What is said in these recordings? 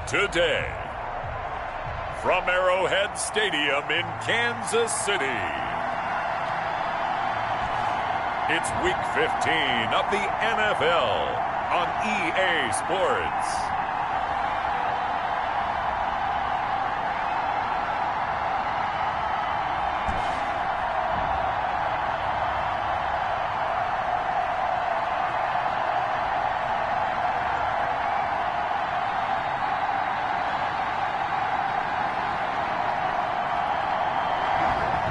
Today, from Arrowhead Stadium in Kansas City, it's Week 15 of the NFL on EA Sports.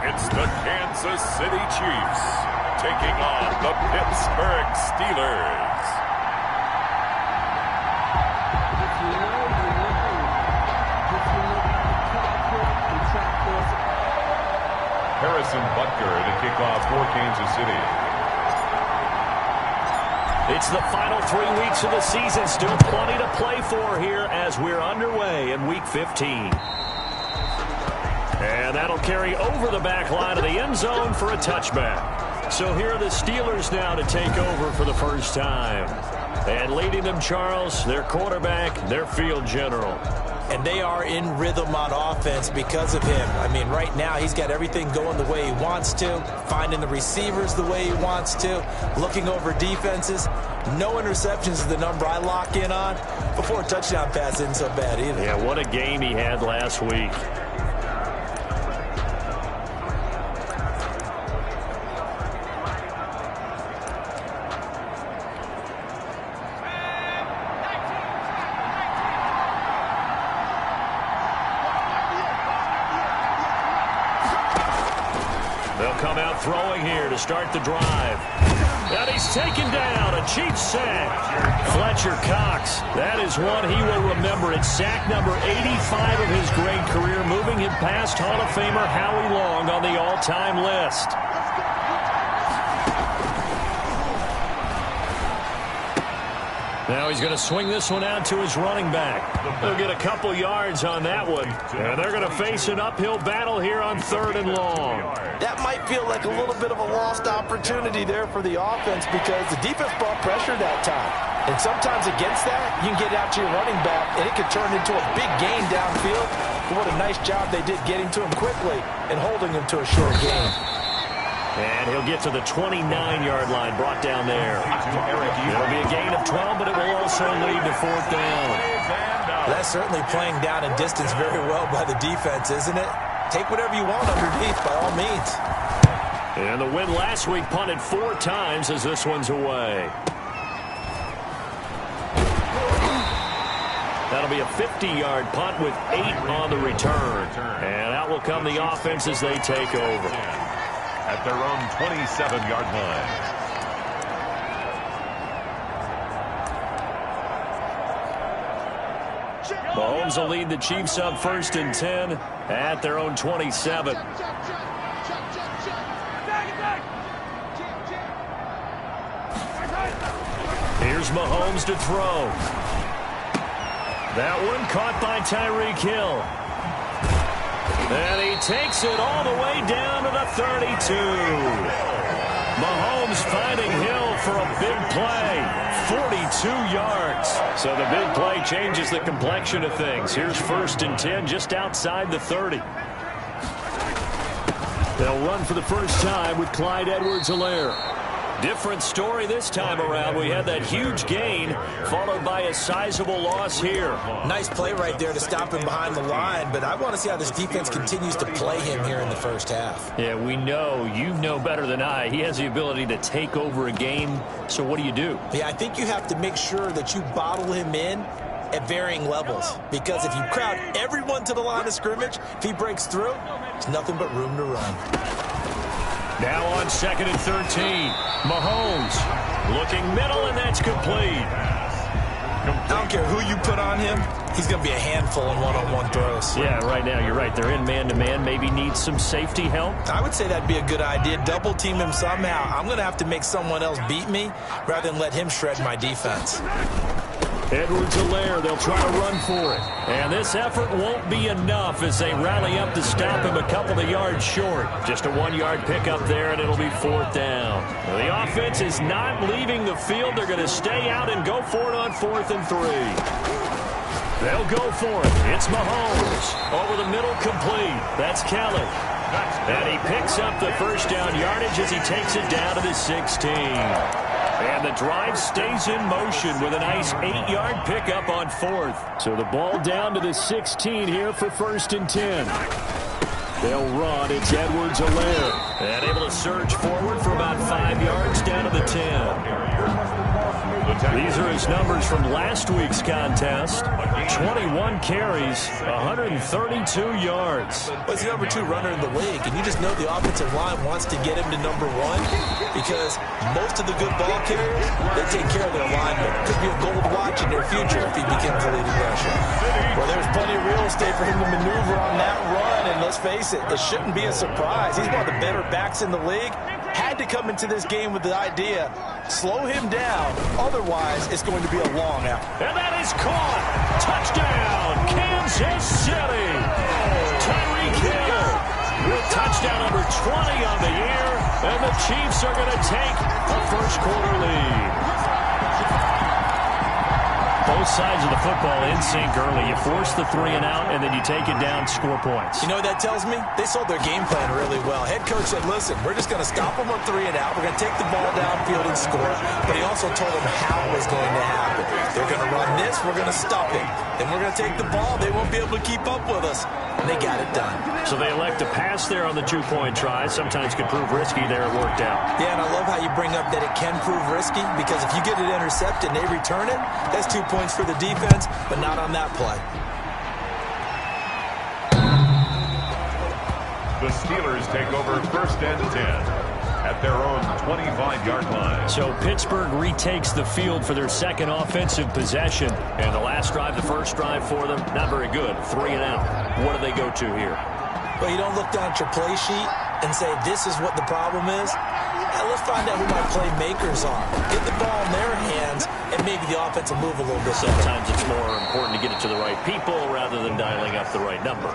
It's the Kansas City Chiefs taking on the Pittsburgh Steelers. Harrison Butker to kick off for Kansas City. It's the final 3 weeks of the season. Still plenty to play for here as we're underway in Week 15. And that'll carry over the back line of the end zone for a touchback. So here are the Steelers now to take over for the first time. And leading them, Charles, their quarterback, their field general. And they are in rhythm on offense because of him. I mean, right now he's got everything going the way he wants to, finding the receivers the way he wants to, looking over defenses. No interceptions is the number I lock in on. Before a touchdown pass isn't so bad either. Yeah, what a game he had last week. They'll come out throwing here to start the drive. And he's taken down, a Chiefs sack. Fletcher Cox, that is one he will remember. It's sack number 85 of his great career, moving him past Hall of Famer Howie Long on the all-time list. Now he's going to swing this one out to his running back. They'll get a couple yards on that one. And they're going to face an uphill battle here on 3rd and long. That might feel like a little bit of a lost opportunity there for the offense because the defense brought pressure that time. And sometimes against that, you can get out to your running back, and it could turn into a big gain downfield. But what a nice job they did getting to him quickly and holding him to a short gain. And he'll get to the 29-yard line, brought down there. It'll be a gain of 12, but it will also lead to 4th down. That's certainly playing down in distance very well by the defense, isn't it? Take whatever you want underneath, by all means. And the win last week punted 4 times as this one's away. That'll be a 50-yard punt with 8 on the return. And out will come the offense as they take over. At their own 27-yard line. Mahomes will lead the Chiefs up 1st and 10 at their own 27. Here's Mahomes to throw. That one caught by Tyreek Hill. And he takes it all the way down to the 32. Mahomes finding Hill for a big play. 42 yards. So the big play changes the complexion of things. Here's 1st and 10 just outside the 30. They'll run for the first time with Clyde Edwards-Helaire. Different story this time around. We had that huge gain followed by a sizable loss here. Nice play right there to stop him behind the line, but I want to see how this defense continues to play him here in the first half. Yeah, we know. You know better than I. He has the ability to take over a game, so what do you do? Yeah, I think you have to make sure that you bottle him in at varying levels, because if you crowd everyone to the line of scrimmage, if he breaks through, there's nothing but room to run. Now on 2nd and 13. Mahomes looking middle, and that's complete. I don't care who you put on him. He's going to be a handful in one-on-one throws. Yeah, right now you're right. They're in man-to-man. Maybe needs some safety help. I would say that'd be a good idea. Double team him somehow. I'm going to have to make someone else beat me rather than let him shred my defense. Edwards-Helaire, they'll try to run for it. And this effort won't be enough as they rally up to stop him a couple of yards short. Just a 1-yard pickup there, and it'll be 4th down. The offense is not leaving the field. They're going to stay out and go for it on 4th and 3. They'll go for it. It's Mahomes. Over the middle, complete. That's Kelly. And he picks up the first down yardage as he takes it down to the 16. And the drive stays in motion with a nice 8-yard pickup on 4th. So the ball down to the 16 here for 1st and 10. They'll run. It's Edwards-Helaire. And able to surge forward for about 5 yards down to the 10. These are his numbers from last week's contest. 21 carries, 132 yards. Well, he's the number 2 runner in the league, and you just know the offensive line wants to get him to number 1 because most of the good ball carriers, they take care of their linemen. Could be a gold watch in their future if he becomes a leading rusher. Well, there's plenty of real estate for him to maneuver on that run, and let's face it, it shouldn't be a surprise. He's one of the better backs in the league. Had to come into this game with the idea, slow him down, otherwise it's going to be a long out. And that is caught. Touchdown, Kansas City. Tyreek Hill with touchdown number 20 on the year, and the Chiefs are going to take a first-quarter lead. Both sides of the football in sync early. You force the 3 and out, and then you take it down, score points. You know what that tells me? They sold their game plan really well. Head coach said, listen, we're just going to stop them on 3 and out. We're going to take the ball downfield and score. But he also told them how it was going to happen. They're going to run this. We're going to stop it. Then we're going to take the ball. They won't be able to keep up with us. And they got it done. So they elect to pass there on the 2-point try. Sometimes could prove risky. There it worked out. Yeah, and I love how you bring up that it can prove risky because if you get it intercepted and they return it, that's 2 points for the defense, but not on that play. The Steelers take over 1st and 10 at their own 25-yard line. So Pittsburgh retakes the field for their second offensive possession. And the last drive, the first drive for them, not very good. 3 and out. What do they go to here? Well, you don't look down at your play sheet and say, this is what the problem is. Let's find out who my playmakers are. Get the ball in their hands, and maybe the offense will move a little bit. Sometimes it's more important to get it to the right people rather than dialing up the right number.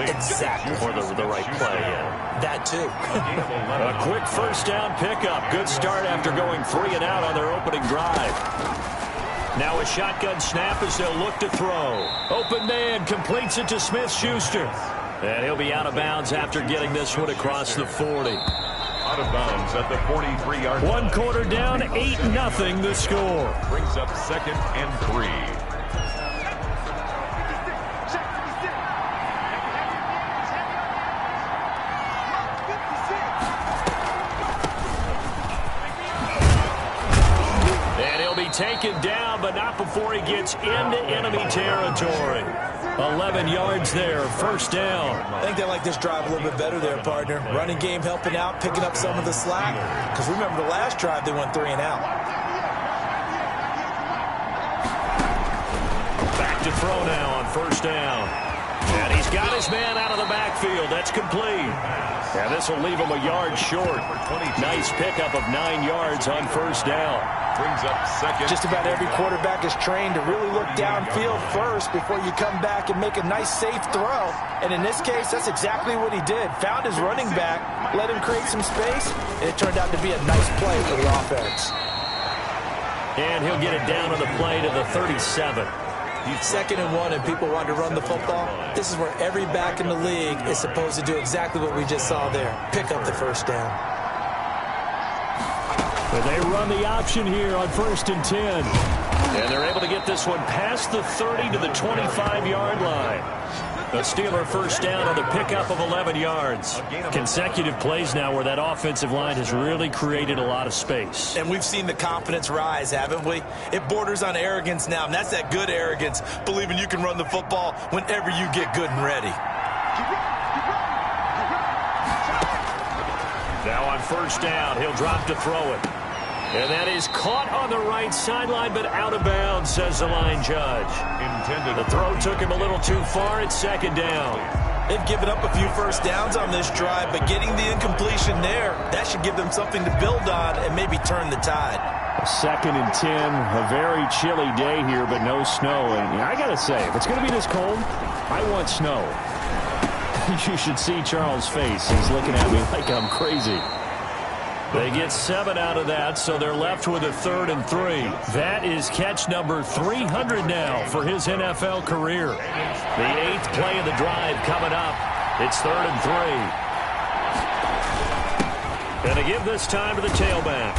Exactly. Or the right play, yeah. That, too. A quick first down pickup. Good start after going 3 and out on their opening drive. Now a shotgun snap as they'll look to throw. Open man completes it to Smith-Schuster. And he'll be out of bounds after getting this one across the 40. Out of bounds at the 43-yard line. 1 quarter down, 8-0 the score. Brings up 2nd and 3. And he'll be taken down, but not before he gets into enemy territory. 11 yards there, first down. I think they like this drive a little bit better there, partner. Running game helping out, picking up some of the slack. Because remember the last drive, they went 3 and out. Back to throw now on first down. And he's got his man out of the backfield. That's complete. And this will leave him a yard short. Nice pickup of 9 yards on first down. Brings up 2nd. Just about every quarterback is trained to really look downfield first before you come back and make a nice, safe throw. And in this case, that's exactly what he did. Found his running back, let him create some space, and it turned out to be a nice play for the offense. And he'll get it down on the play to the 37. 2nd and 1, and people want to run the football. This is where every back in the league is supposed to do exactly what we just saw there. Pick up the first down. But they run the option here on 1st and 10. And they're able to get this one past the 30 to the 25-yard line. A Steeler first down on the pickup of 11 yards. Consecutive plays now where that offensive line has really created a lot of space. And we've seen the confidence rise, haven't we? It borders on arrogance now, and that's that good arrogance, believing you can run the football whenever you get good and ready. Now on first down, he'll drop to throw it. And that is caught on the right sideline, but out of bounds, says the line judge. The throw took him a little too far. It's 2nd down. They've given up a few first downs on this drive, but getting the incompletion there, that should give them something to build on and maybe turn the tide. 2nd and 10, a very chilly day here, but no snow. And I got to say, if it's going to be this cold, I want snow. You should see Charles' face. He's looking at me like I'm crazy. They get 7 out of that, so they're left with a 3rd and 3. That is catch number 300 now for his NFL career. The 8th play of the drive coming up. It's 3rd and 3. And to give this time to the tailback.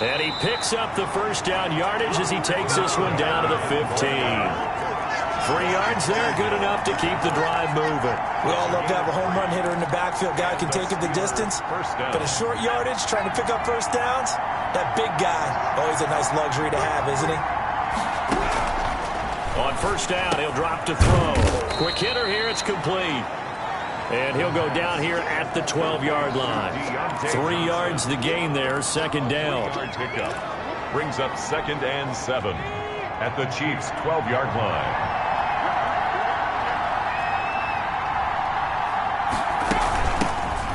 And he picks up the first down yardage as he takes this one down to the 15. 3 yards there, good enough to keep the drive moving. We all love to have a home run hitter in the backfield. Guy can take it the distance. But a short yardage, trying to pick up first downs, that big guy, always a nice luxury to have, isn't he? On first down, he'll drop to throw. Quick hitter here, it's complete. And he'll go down here at the 12-yard line. 3 yards the gain there, 2nd down. Brings up 2nd and 7 at the Chiefs' 12-yard line.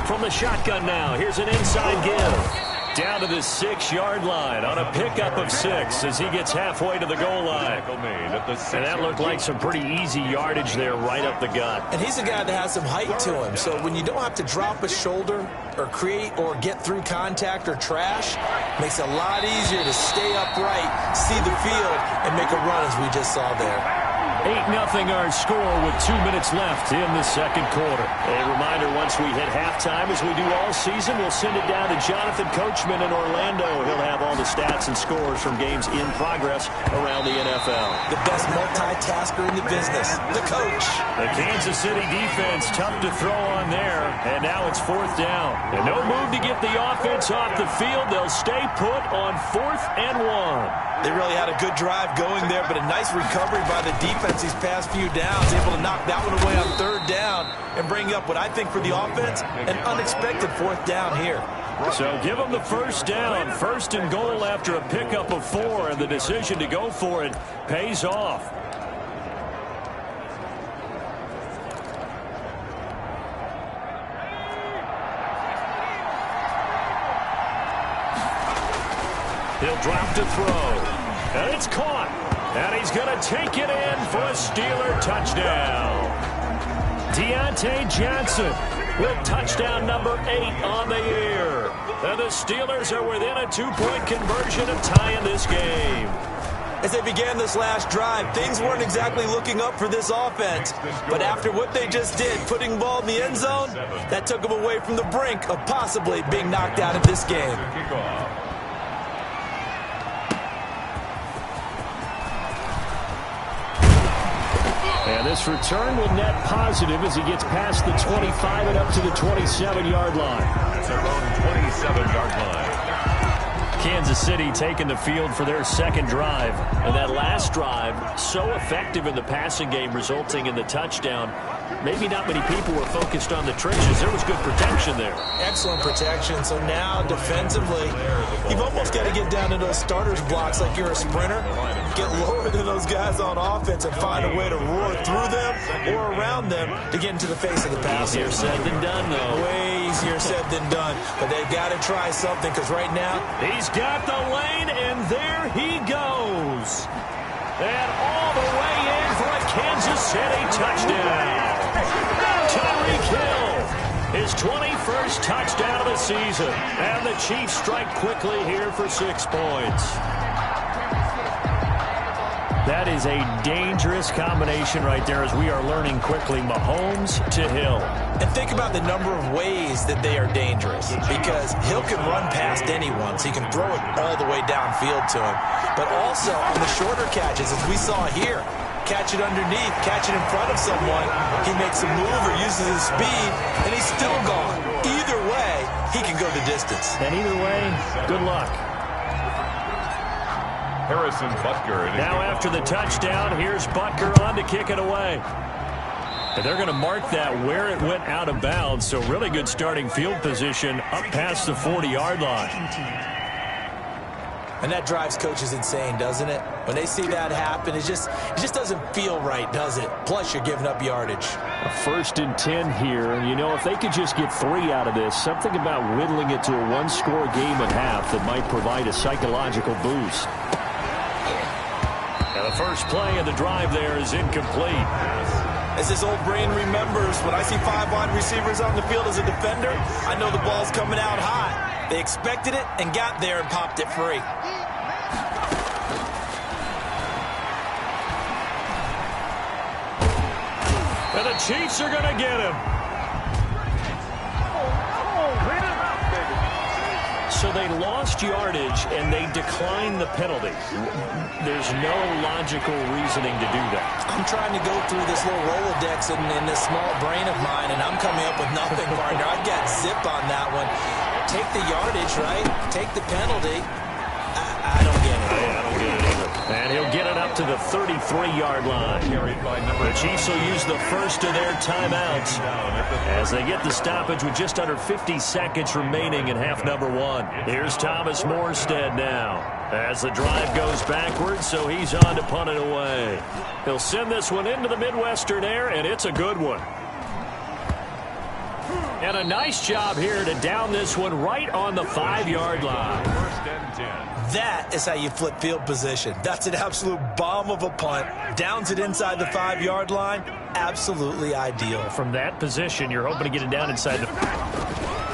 From the shotgun now, here's an inside give. Down to the 6-yard line on a pickup of 6 as he gets halfway to the goal line. And that looked like some pretty easy yardage there right up the gut. And he's a guy that has some height to him, so when you don't have to drop a shoulder or create or get through contact or trash, makes it a lot easier to stay upright, see the field, and make a run as we just saw there. 8-0 our score with 2 minutes left in the 2nd quarter. A reminder, once we hit halftime, as we do all season, we'll send it down to Jonathan Coachman in Orlando. He'll have all the stats and scores from games in progress around the NFL. The best multitasker in the business, the coach. The Kansas City defense, tough to throw on there, and now it's 4th down. And no move to get the offense off the field. They'll stay put on 4th and 1. They really had a good drive going there, but a nice recovery by the defense these past few downs, able to knock that one away on 3rd down and bring up what I think for the offense, an unexpected 4th down here. So give them the first down, 1st and goal after a pickup of 4, and the decision to go for it pays off. He'll drop to throw. And it's caught. And he's going to take it in for a Steeler touchdown. Deontay Johnson with touchdown number 8 on the year. And the Steelers are within a 2-point conversion of tying this game. As they began this last drive, things weren't exactly looking up for this offense. But after what they just did, putting the ball in the end zone, that took them away from the brink of possibly being knocked out of this game. And this return will net positive as he gets past the 25 and up to the 27-yard line. That's their own 27-yard line. Kansas City taking the field for their 2nd drive. And that last drive, so effective in the passing game, resulting in the touchdown. Maybe not many people were focused on the trenches. There was good protection there. Excellent protection. So now defensively, you've almost got to get down to those starters blocks like you're a sprinter. Get lower than those guys on offense and find a way to roar through them or around them to get into the face of the passer. Easier said than done, though. Way easier said than done. But they've got to try something because right now, he's got the lane, and there he goes. And all the way in for a Kansas City touchdown. Tyreek Hill, his 21st touchdown of the season. And the Chiefs strike quickly here for 6 points. That is a dangerous combination right there as we are learning quickly. Mahomes to Hill. And think about the number of ways that they are dangerous, because Hill can run past anyone, so he can throw it all the way downfield to him. But also on the shorter catches, as we saw here, catch it underneath, catch it in front of someone, he makes a move or uses his speed, and he's still gone. Either way, he can go the distance. And either way, good luck. Harrison Butker. Now after the touchdown, here's Butker on to kick it away. And they're going to mark that where it went out of bounds, so really good starting field position up past the 40-yard line. And that drives coaches insane, doesn't it? When they see that happen, it just doesn't feel right, does it? Plus, you're giving up yardage. A 1st and 10 here, and you know, if they could just get 3 out of this, something about whittling it to a 1-score game at half that might provide a psychological boost. And the first play of the drive there is incomplete. As his old brain remembers, when I see 5 wide receivers on the field as a defender, I know the ball's coming out hot. They expected it and got there and popped it free. And the Chiefs are going to get him. So they lost yardage, and they declined the penalty. There's no logical reasoning to do that. I'm trying to go through this little Rolodex in this small brain of mine, and I'm coming up with nothing, partner. I've got zip on that one. Take the yardage, right? Take the penalty. I don't get it. I don't get it either. And he'll get it up to the 33-yard line. The Chiefs will use the first of their timeouts as they get the stoppage with just under 50 seconds remaining in half number one. Here's Thomas Morstead now as the drive goes backwards, so he's on to punt it away. He'll send this one into the Midwestern air, and it's a good one. And a nice job here to down this one right on the 5-yard line. First and 10. That is how you flip field position. That's an absolute bomb of a punt. Downs it inside the 5-yard line. Absolutely ideal. From that position, you're hoping to get it down inside the...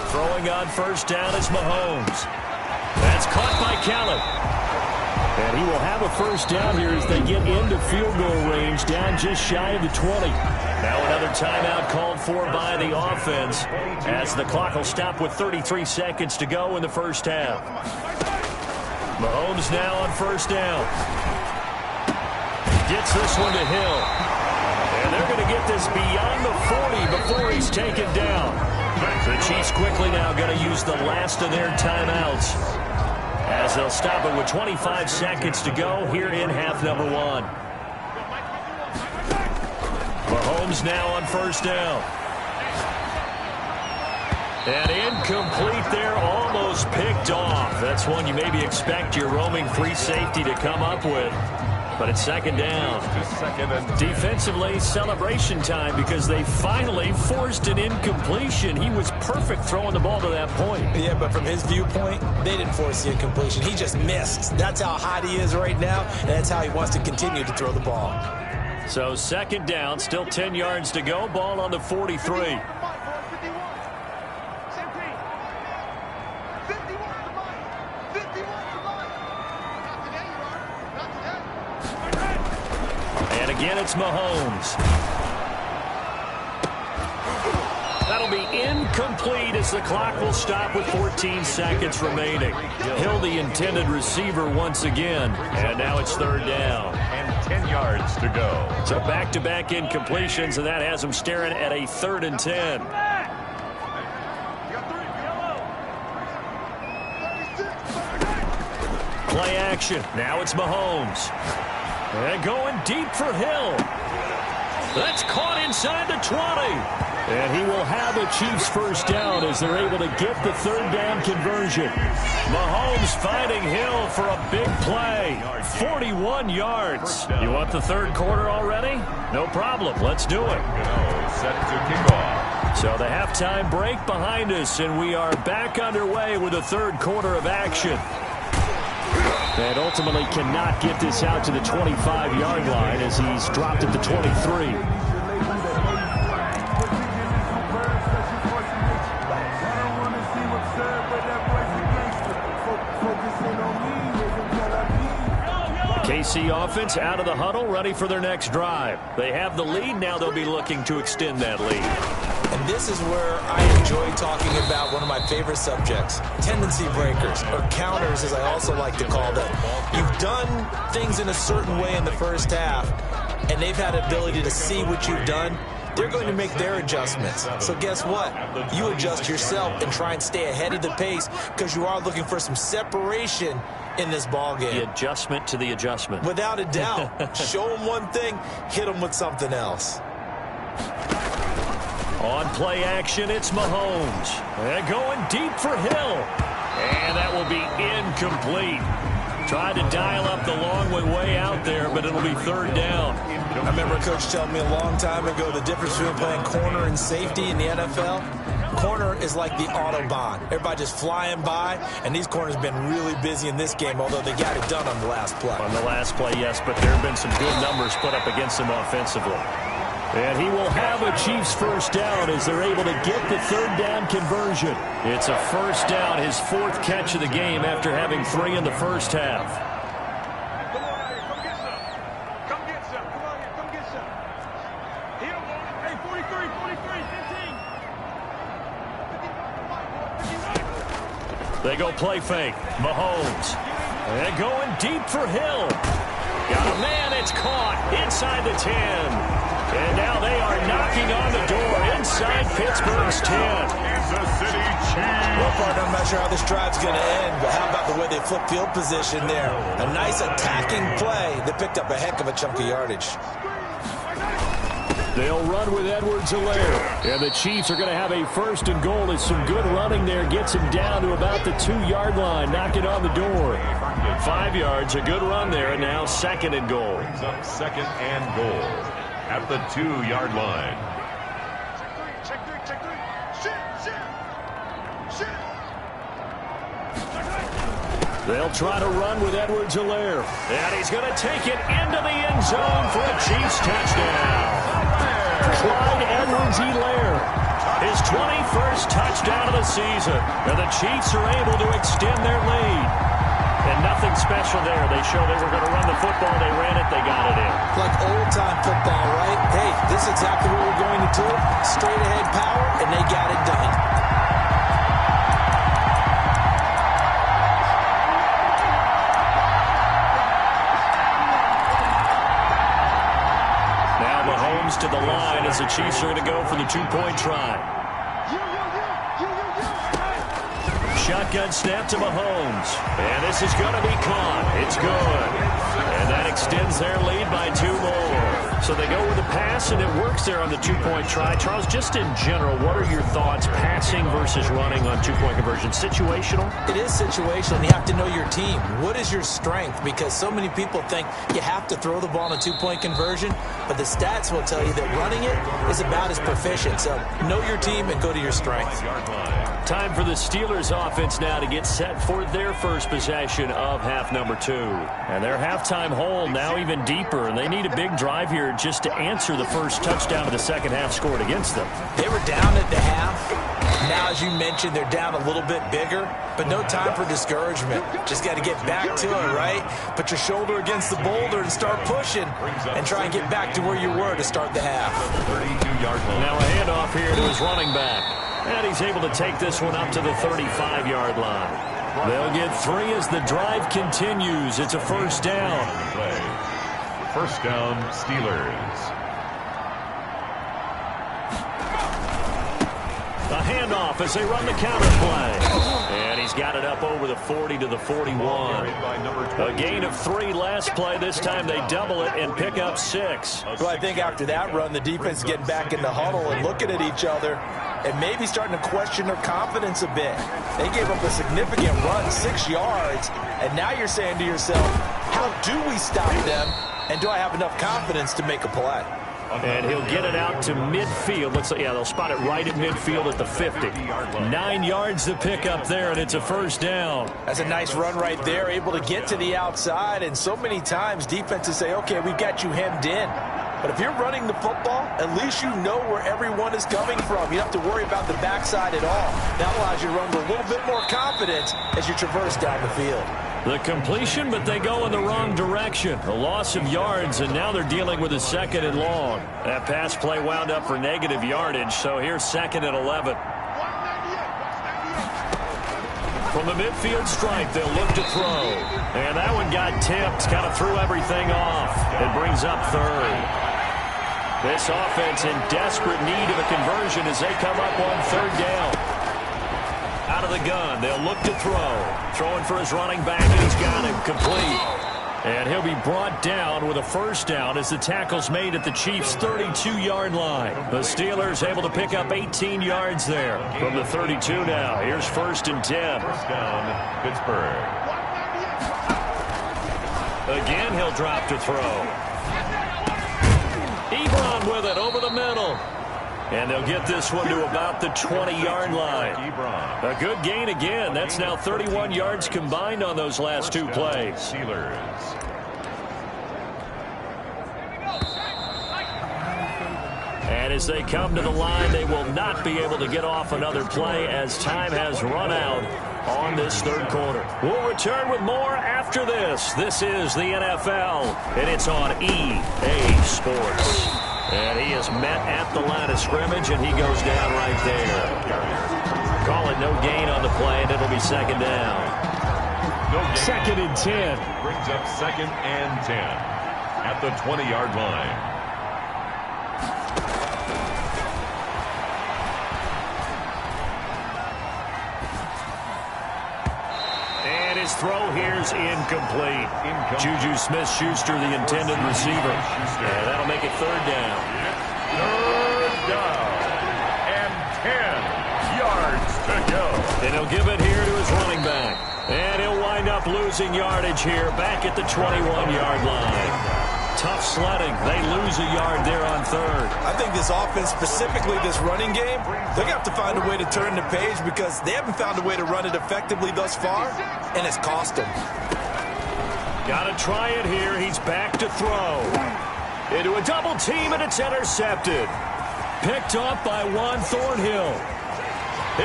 Throwing on first down is Mahomes. That's caught by Caleb. And he will have a first down here as they get into field goal range, down just shy of the 20. Now another timeout called for by the offense as the clock will stop with 33 seconds to go in the first half. Mahomes now on first down. Gets this one to Hill. And they're going to get this beyond the 40 before he's taken down. The Chiefs quickly now going to use the last of their timeouts as they'll stop it with 25 seconds to go here in half number one. Mahomes now on first down. And incomplete there, almost picked off. That's one you maybe expect your roaming free safety to come up with. But it's second down. Defensively, celebration time because they finally forced an incompletion. He was perfect throwing the ball to that point. Yeah, but from his viewpoint, they didn't force the incompletion. He just missed. That's how hot he is right now, and that's how he wants to continue to throw the ball. So second down, still 10 yards to go. Ball on the 43. And again, it's Mahomes. That'll be incomplete as the clock will stop with 14 seconds remaining. Hill, the intended receiver once again. And now it's third down. And 10 yards to go. So back-to-back incompletions, and that has them staring at a 3rd and 10. Play action. Now it's Mahomes. And going deep for Hill. That's caught inside the 20. And he will have a Chiefs first down as they're able to get the third down conversion. Mahomes finding Hill for a big play. 41 yards. You want the third quarter already? No problem. Let's do it. Set to kick off. So the halftime break behind us, and we are back underway with the third quarter of action. And ultimately cannot get this out to the 25-yard line as he's dropped at the 23. KC offense out of the huddle, ready for their next drive. They have the lead. Now they'll be looking to extend that lead. And this is where I enjoy talking about one of my favorite subjects, tendency breakers, or counters as I also like to call them. You've done things in a certain way in the first half, and they've had the ability to see what you've done. They're going to make their adjustments. So guess what? You adjust yourself and try and stay ahead of the pace because you are looking for some separation in this ball game. The adjustment to the adjustment. Without a doubt. Show them one thing, hit them with something else. On play action, it's Mahomes. And going deep for Hill. And that will be incomplete. Tried to dial up the long way out there, but it'll be third down. I remember a coach telling me a long time ago the difference between playing corner and safety in the NFL. Corner is like the Autobahn. Everybody just flying by, and these corners have been really busy in this game, although they got it done on the last play. On the last play, yes, but there have been some good numbers put up against them offensively. And he will have a Chiefs first down as they're able to get the third down conversion. It's a first down, his fourth catch of the game after having 3 in the first half. Come get some. Come on here. Come get some. He don't want it. Hey, 43, 15. They go play fake. Mahomes. And going deep for Hill. Got a man. It's caught inside the 10. And now they are knocking on the door inside Pittsburgh's 10. Kansas City Chiefs. Well, partner, I'm not sure how this drive's going to end, but how about the way they flip field position there? A nice attacking play that picked up a heck of a chunk of yardage. They'll run with Edwards-Helaire. And the Chiefs are going to have a first and goal as some good running there gets him down to about the 2-yard line, knocking on the door. 5 yards, a good run there, and now second and goal. Brings up second and goal at the 2-yard line. Check three. Shit. They'll try to run with Edwards-Helaire. And he's going to take it into the end zone for a Chiefs touchdown. Clyde Edwards-Helaire, his 21st touchdown of the season. And the Chiefs are able to extend their lead. And nothing special there. They showed they were going to run the football. They ran it. They got it in. Like old-time football, right? Hey, this is exactly what we're going to do. Straight-ahead power, and they got it done. Now Mahomes to the line as the Chiefs are going to go for the 2-point try. Shotgun snap to Mahomes. And this is going to be caught. It's good. And that extends their lead by 2 more. So they go with the pass, and it works there on the 2-point try. Charles, just in general, what are your thoughts, passing versus running on 2-point conversion? Situational? It is situational. You have to know your team. What is your strength? Because so many people think you have to throw the ball in a 2-point conversion, but the stats will tell you that running it is about as proficient. So know your team and go to your strength. Time for the Steelers offense now to get set for their first possession of half number 2. And their halftime hole now even deeper, and they need a big drive here just to answer the first touchdown of the second half scored against them. They were down at the half. Now, as you mentioned, they're down a little bit bigger, but no time for discouragement. Just got to get back to it, right? Put your shoulder against the boulder and start pushing and try and get back to where you were to start the half. 32-yard line. Now a handoff here to his running back. And he's able to take this one up to the 35-yard line. They'll get 3 as the drive continues. It's a first down. First down, Steelers. A handoff as they run the counter play. And he's got it up over the 40 to the 41. A gain of 3 last play. This time they double it and pick up 6. Well, I think after that run, the defense is getting back in the huddle and looking at each other and maybe starting to question their confidence a bit. They gave up a significant run, 6 yards, and now you're saying to yourself, how do we stop them, and do I have enough confidence to make a play? And he'll get it out to midfield. Looks like, yeah, they'll spot it right at midfield at the 50. 9 yards to pick up there, and it's a first down. That's a nice run right there, able to get to the outside, and so many times defenses say, okay, we've got you hemmed in. But if you're running the football, at least you know where everyone is coming from. You don't have to worry about the backside at all. That allows you to run with a little bit more confidence as you traverse down the field. The completion, but they go in the wrong direction. A loss of yards, and now they're dealing with a second and long. That pass play wound up for negative yardage, so here's second and 11. From the midfield stripe, they'll look to throw. And that one got tipped, kind of threw everything off. It brings up third. This offense in desperate need of a conversion as they come up on third down. Out of the gun, they'll look to throw. Throwing for his running back, and he's got him complete. And he'll be brought down with a first down as the tackle's made at the Chiefs' 32-yard line. The Steelers able to pick up 18 yards there from the 32 now. Here's first and 10. First down, Pittsburgh. Again, he'll drop to throw. Ebron with it over the middle. And they'll get this one to about the 20-yard line. A good gain again. That's now 31 yards combined on those last 2 plays. Steelers. And as they come to the line, they will not be able to get off another play as time has run out on this third quarter. We'll return with more after this. This is the NFL, and it's on EA Sports. And he is met at the line of scrimmage, and he goes down right there. Call it no gain on the play, and it'll be second down. Second and 10. Brings up second and 10 at the 20-yard line. His throw here is incomplete. Juju Smith-Schuster, the intended receiver. And that'll make it third down. Third down. And 10 yards to go. And he'll give it here to his running back. And he'll wind up losing yardage here back at the 21-yard line. Tough sledding. They lose a yard there on third. I think this offense, specifically this running game, they're going to have to find a way to turn the page because they haven't found a way to run it effectively thus far, and it's cost them. Got to try it here. He's back to throw. Into a double team, and it's intercepted. Picked up by Juan Thornhill.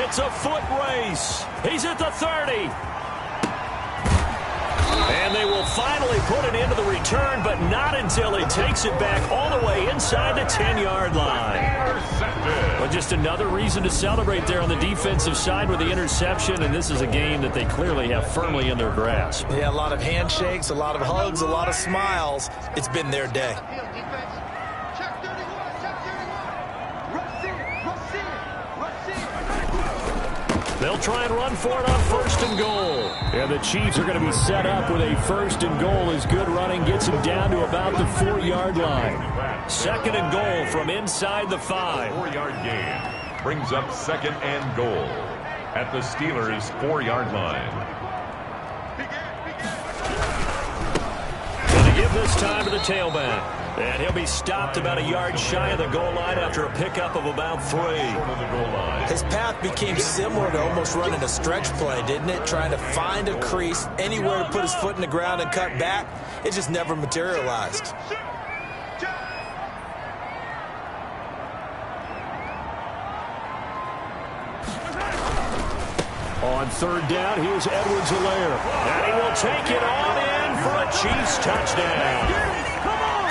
It's a foot race. He's at the 30. And they will finally put it into the return, but not until he takes it back all the way inside the 10-yard line. Well, just another reason to celebrate there on the defensive side with the interception, and this is a game that they clearly have firmly in their grasp. Yeah, a lot of handshakes, a lot of hugs, a lot of smiles. It's been their day. They'll try and run for it on first and goal. And the Chiefs are going to be set up with a first and goal as good running gets him down to about the 4-yard line. Second and goal from inside the 5. 4-yard gain brings up second and goal at the Steelers' 4-yard line. Going to give this time to the tailback. And he'll be stopped about a yard shy of the goal line after a pickup of about 3. His path became similar to almost running a stretch play, didn't it? Trying to find a crease, anywhere to put his foot in the ground and cut back. It just never materialized. On third down, here's Edwards-Helaire. And he will take it on in for a Chiefs touchdown.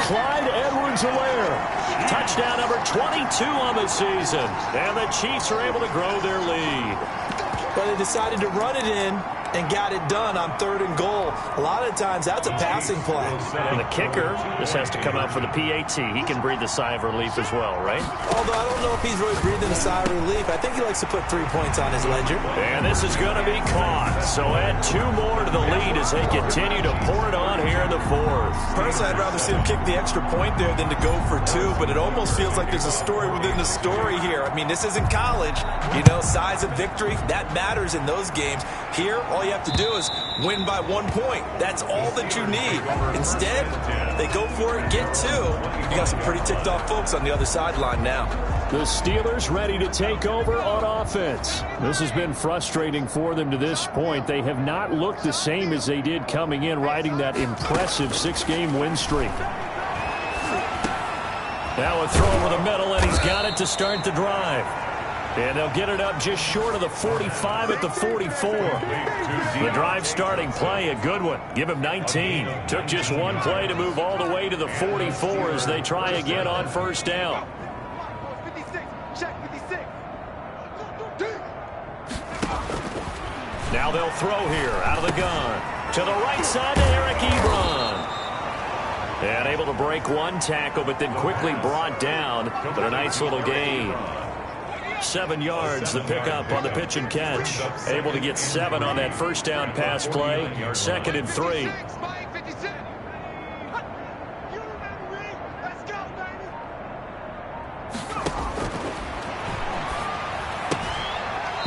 Clyde Edwards-Helaire. Touchdown number 22 on the season. And the Chiefs are able to grow their lead. But they decided to run it in and got it done on third and goal. A lot of times, that's a passing play. And the kicker, this has to come out for the PAT. He can breathe a sigh of relief as well, right? Although I don't know if he's really breathing a sigh of relief. I think he likes to put 3 points on his ledger. And this is going to be caught. So add 2 more to the lead as they continue to pour it on here in the 4th. Personally, I'd rather see him kick the extra point there than to go for 2, but it almost feels like there's a story within the story here. I mean, this isn't college. You know, size of victory, that matters in those games. Here, all you have to do is win by 1 point. That's all that you need. Instead, they go for it, get 2. You got some pretty ticked off folks on the other sideline now. The Steelers ready to take over on offense. This has been frustrating for them to this point. They have not looked the same as they did coming in, riding that impressive 6-game win streak. Now a throw over the middle, and he's got it to start the drive. And they'll get it up just short of the 45 at the 44. The drive starting play, a good one. Give him 19. Took just 1 play to move all the way to the 44 as they try again on first down. Now they'll throw here out of the gun. To the right side to Eric Ebron. And able to break 1 tackle, but then quickly brought down. But a nice little gain. 7 yards, the pickup on the pitch and catch. Able to get 7 on that first down pass play. Second and 3.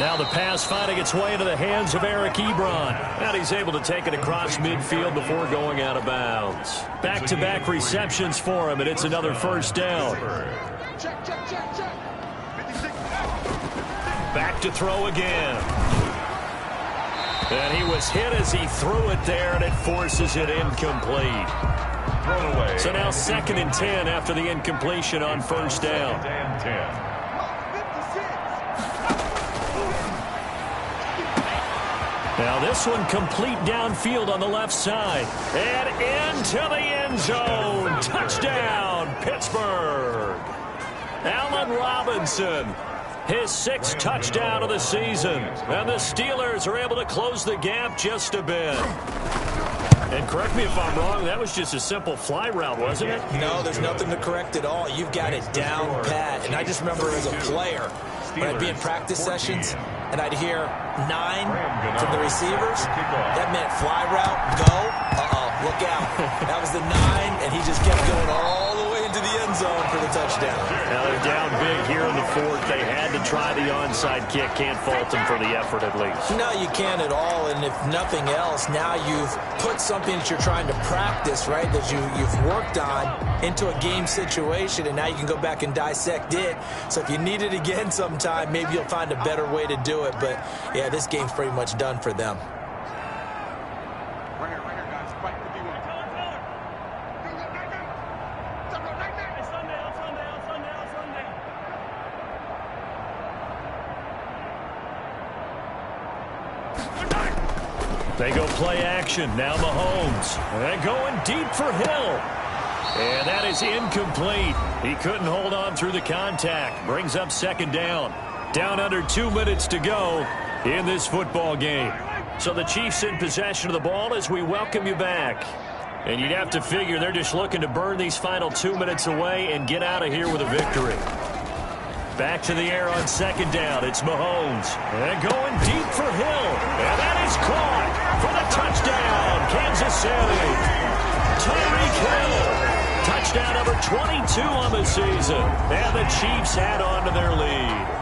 Now the pass finding its way into the hands of Eric Ebron. And he's able to take it across midfield before going out of bounds. Back-to-back receptions for him, and it's another first down. Back to throw again. And he was hit as he threw it there, and it forces it incomplete. thrown away. So now 2nd and 10 after the incompletion on first down. 2nd and 10. Now this one complete downfield on the left side. And into the end zone. Touchdown, Pittsburgh. Allen Robinson, his 6th touchdown of the season. And the Steelers are able to close the gap just a bit. And correct me if I'm wrong, that was just a simple fly route, wasn't it? No, there's nothing to correct at all. You've got it down pat. And I just remember as a player, when I'd be in practice sessions, and I'd hear 9 from the receivers, that meant fly route, go, look out. That was the 9, and he just kept going all the way into the end zone for the touchdown. Now they're down big here in the 4th. They had to try the onside kick. Can't fault them for the effort at least. No, you can't at all, and if nothing else, now you've put something that you're trying to practice, right, that you've worked on into a game situation, and now you can go back and dissect it. So if you need it again sometime, maybe you'll find a better way to do it. But, yeah, this game's pretty much done for them. Right here, guys. Fight the D1. They go play action. Now Mahomes. They're going deep for Hill. And that is incomplete. He couldn't hold on through the contact. Brings up 2nd down. Down under 2 minutes to go in this football game. So the Chiefs in possession of the ball as we welcome you back. And you'd have to figure they're just looking to burn these final 2 minutes away and get out of here with a victory. Back to the air on 2nd down. It's Mahomes. And going deep for Hill. And that is caught for the touchdown. Kansas City. Tyreek Hill. Touchdown number 22 on the season. And the Chiefs add on to their lead.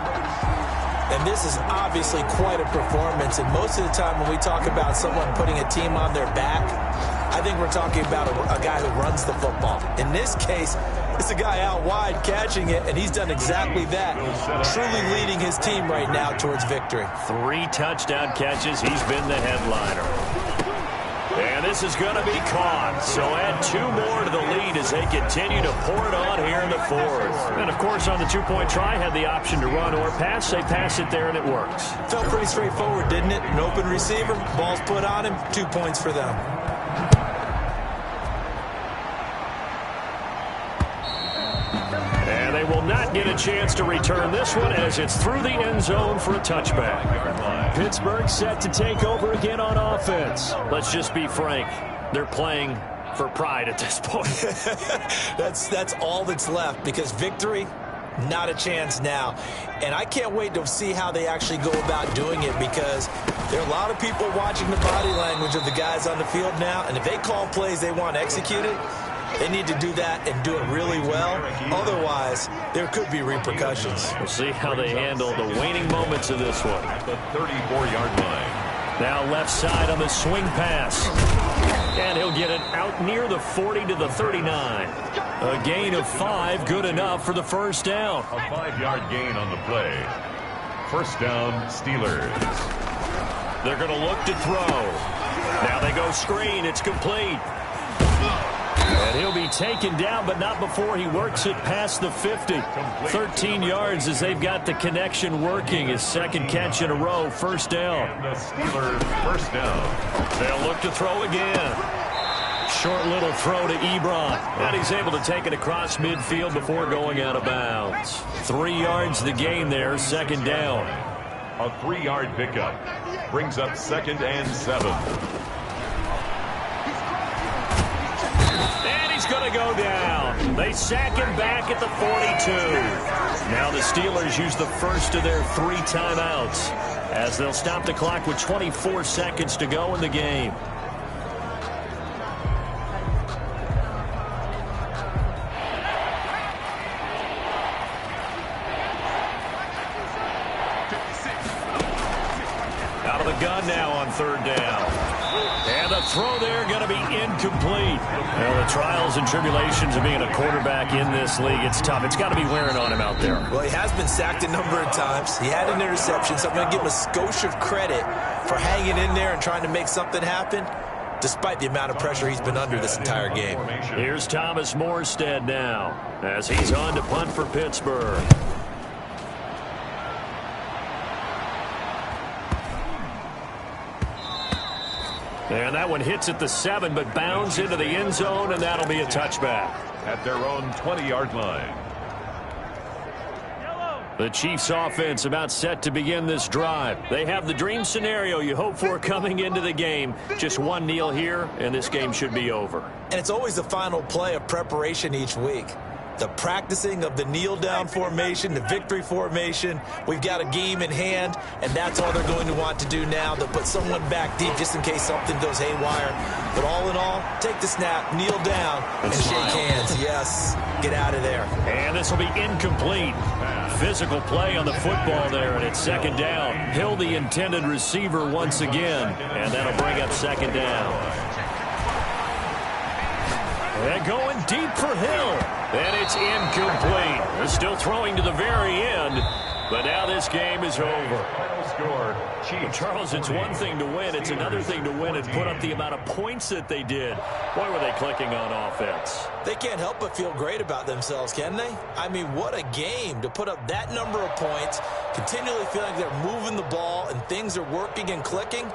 And this is obviously quite a performance. And most of the time when we talk about someone putting a team on their back, I think we're talking about a guy who runs the football. In this case, it's a guy out wide catching it, and he's done exactly that. Truly leading his team right now towards victory. 3 touchdown catches. He's been the headliner. And this is going to be caught. So add 2 more to the lead as they continue to pour it on here in the 4th. And, of course, on the 2-point try, had the option to run or pass. They pass it there, and it works. Felt pretty straightforward, didn't it? An open receiver, ball's put on him, 2 points for them. And they will not get a chance to return this one as it's through the end zone for a touchback. Pittsburgh set to take over again on offense. Let's just be frank. They're playing for pride at this point. That's all that's left because victory, not a chance now. And I can't wait to see how they actually go about doing it because there are a lot of people watching the body language of the guys on the field now. And if they call plays they want executed, they need to do that and do it really well. Otherwise, there could be repercussions. We'll see how they handle the waning moments of this one. At the 34-yard line. Now left side on the swing pass. And he'll get it out near the 40 to the 39. A gain of 5, good enough for the first down. A 5-yard gain on the play. First down, Steelers. They're going to look to throw. Now they go screen. It's complete. And he'll be taken down, but not before he works it past the 50. 13 yards as they've got the connection working. His 2nd catch in a row, first down. And the Steelers first down. They'll look to throw again. Short little throw to Ebron. And he's able to take it across midfield before going out of bounds. 3 yards the gain there, 2nd down. A 3-yard pickup. Brings up 2nd and 7. Going to go down. They sack him back at the 42. Now the Steelers use the first of their 3 timeouts as they'll stop the clock with 24 seconds to go in the game. Out of the gun now on 3rd down. And the throw there going to be incomplete. Well, the trials and tribulations of being a quarterback in this league, it's tough. It's got to be wearing on him out there. Well, he has been sacked a number of times. He had an interception, so I'm going to give him a skosh of credit for hanging in there and trying to make something happen. despite the amount of pressure he's been under this entire game. Here's Thomas Morstead now as he's on to punt for Pittsburgh. And that one hits at the 7, but bounds into the end zone, and that'll be a touchback. At their own 20-yard line. The Chiefs offense about set to begin this drive. They have the dream scenario you hope for coming into the game. Just one kneel here, and this game should be over. And it's always the final play of preparation each week. The practicing of the kneel-down formation, the victory formation. We've got a game in hand, and that's all they're going to want to do now. They'll put someone back deep just in case something goes haywire. But all in all, take the snap, kneel down, and shake hands. Yes, get out of there. And this will be incomplete. Physical play on the football there, and it's second down. Hill, the intended receiver once again, and that'll bring up second down. And going deep for Hill. And it's incomplete. They're still throwing to the very end, but now this game is over. Well, Charles, it's one thing to win. It's another thing to win and put up the amount of points that they did. Boy, were they clicking on offense. They can't help but feel great about themselves, can they? I mean, what a game to put up that number of points, continually feeling like they're moving the ball and things are working and clicking.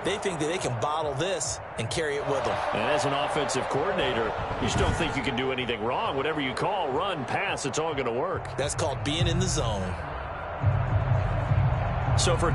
They think that they can bottle this and carry it with them. And as an offensive coordinator, you just don't think you can do anything wrong. Whatever you call, run, pass, it's all going to work. That's called being in the zone. So for